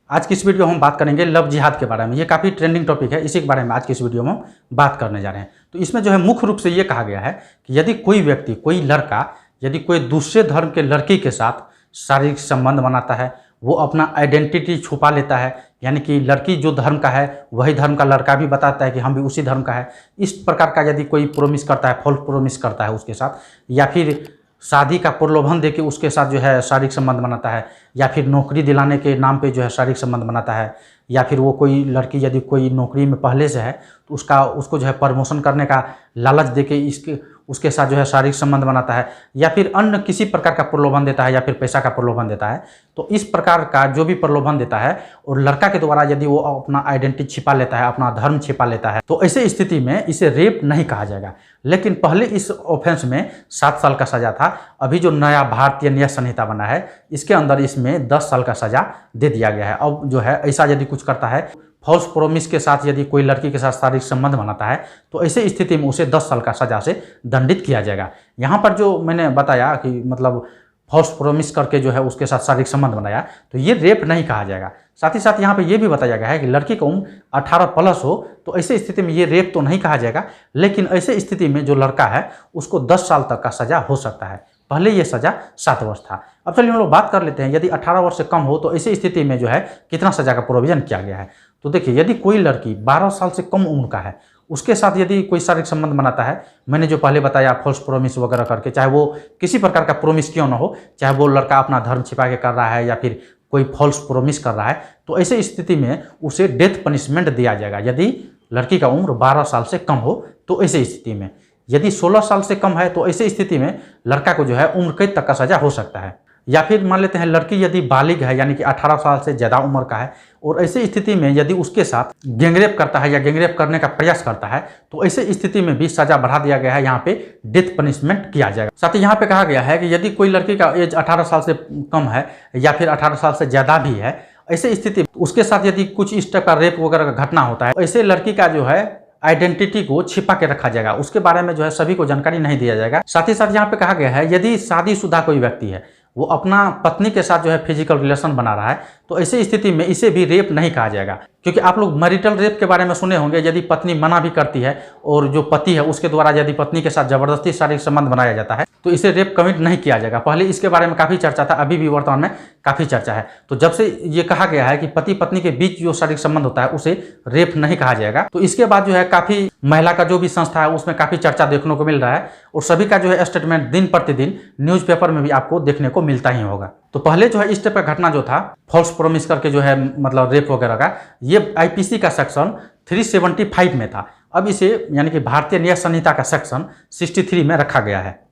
आज की इस वीडियो में हम बात करेंगे लव जिहाद के बारे में। ये काफ़ी ट्रेंडिंग टॉपिक है, इसी के बारे में आज की इस वीडियो में हम बात करने जा रहे हैं। तो इसमें जो है मुख्य रूप से ये कहा गया है कि यदि कोई व्यक्ति, कोई लड़का यदि कोई दूसरे धर्म के लड़की के साथ शारीरिक संबंध बनाता है, वो अपना आइडेंटिटी छुपा लेता है, यानी कि लड़की जो धर्म का है वही धर्म का लड़का भी बताता है कि हम भी उसी धर्म का है, इस प्रकार का यदि कोई प्रोमिस करता है, फॉल्स प्रोमिस करता है उसके साथ, या फिर शादी का प्रलोभन देके उसके साथ जो है शारीरिक संबंध बनाता है, या फिर नौकरी दिलाने के नाम पे जो है शारीरिक संबंध बनाता है, या फिर वो कोई लड़की यदि कोई नौकरी में पहले से है तो उसको जो है प्रमोशन करने का लालच देके उसके साथ जो है शारीरिक संबंध बनाता है, या फिर अन्य किसी प्रकार का प्रलोभन देता है, या फिर पैसा का प्रलोभन देता है। तो इस प्रकार का जो भी प्रलोभन देता है और लड़का के द्वारा यदि वो अपना आइडेंटिटी छिपा लेता है, अपना धर्म छिपा लेता है, तो ऐसे स्थिति में इसे रेप नहीं कहा जाएगा। लेकिन पहले इस ऑफेंस में 7 साल का सजा था। अभी जो नया भारतीय न्याय संहिता बना है इसके अंदर इसमें 10 साल का सजा दे दिया गया है। अब जो है ऐसा यदि कुछ करता है, फॉल्स प्रोमिस के साथ यदि कोई लड़की के साथ शारीरिक संबंध बनाता है, तो ऐसे स्थिति में उसे 10 साल का सजा से दंडित किया जाएगा। यहाँ पर जो मैंने बताया कि मतलब फॉल्स प्रोमिस करके जो है उसके साथ शारीरिक संबंध बनाया, तो ये रेप नहीं कहा जाएगा। साथ ही साथ यहाँ पे ये भी बताया गया है कि लड़की का उम्र 18 प्लस हो, तो ऐसे स्थिति में ये रेप तो नहीं कहा जाएगा। लेकिन ऐसे स्थिति में जो लड़का है उसको 10 साल तक का सजा हो सकता है। पहले ये सजा 7 वर्ष था। अब चलिए हम लोग बात कर लेते हैं, यदि 18 वर्ष से कम हो तो ऐसी स्थिति में जो है कितना सजा का प्रोविजन किया गया है। तो देखिए, यदि कोई लड़की 12 साल से कम उम्र का है, उसके साथ यदि कोई शारीरिक संबंध बनाता है, मैंने जो पहले बताया फॉल्स प्रोमिस वगैरह करके, चाहे वो किसी प्रकार का प्रोमिस क्यों ना हो, चाहे वो लड़का अपना धर्म छिपा के कर रहा है या फिर कोई फॉल्स प्रोमिस कर रहा है, तो ऐसे स्थिति में उसे डेथ पनिशमेंट दिया जाएगा। यदि लड़की का उम्र 12 साल से कम हो तो ऐसे स्थिति में, यदि 16 साल से कम है तो ऐसे स्थिति में लड़का को जो है उम्र कैद तक का सजा हो सकता है। या फिर मान लेते हैं लड़की यदि बालिग है, यानी कि 18 साल से ज़्यादा उम्र का है, और ऐसी स्थिति में यदि उसके साथ गैंगरेप करता है या गैंगरेप करने का प्रयास करता है, तो ऐसे स्थिति में भी सजा बढ़ा दिया गया है, यहाँ पे डेथ पनिशमेंट किया जाएगा। साथ ही यहाँ पे कहा गया है कि यदि कोई लड़की का एज 18 साल से कम है या फिर 18 साल से ज़्यादा भी है, ऐसे स्थिति उसके साथ यदि कुछ इस टाइप का रेप वगैरह का घटना होता है, ऐसे लड़की का जो है आइडेंटिटी को छिपा के रखा जाएगा, उसके बारे में जो है सभी को जानकारी नहीं दिया जाएगा। साथ ही साथ यहाँ पे कहा गया है यदि शादीशुदा कोई व्यक्ति है, वो अपना पत्नी के साथ जो है फिजिकल रिलेशन बना रहा है, तो ऐसी स्थिति में इसे भी रेप नहीं कहा जाएगा। क्योंकि आप लोग मैरिटल रेप के बारे में सुने होंगे, यदि पत्नी मना भी करती है और जो पति है उसके द्वारा यदि पत्नी के साथ जबरदस्ती शारीरिक संबंध बनाया जाता है, तो इसे रेप कमिट नहीं किया जाएगा। पहले इसके बारे में काफ़ी चर्चा था, अभी भी वर्तमान में काफ़ी चर्चा है। तो जब से ये कहा गया है कि पति पत्नी के बीच जो शारीरिक संबंध होता है उसे रेप नहीं कहा जाएगा, तो इसके बाद जो है काफ़ी महिला का जो भी संस्था है उसमें काफ़ी चर्चा देखने को मिल रहा है, और सभी का जो है स्टेटमेंट दिन प्रतिदिन न्यूज़पेपर में भी आपको देखने को मिलता ही होगा। तो पहले जो है इस टाइप का घटना जो था फॉल्स प्रोमिस करके जो है मतलब रेप वगैरह का, ये आईपीसी का सेक्शन 375 में था। अब इसे यानी कि भारतीय न्याय संहिता का सेक्शन 63 में रखा गया है।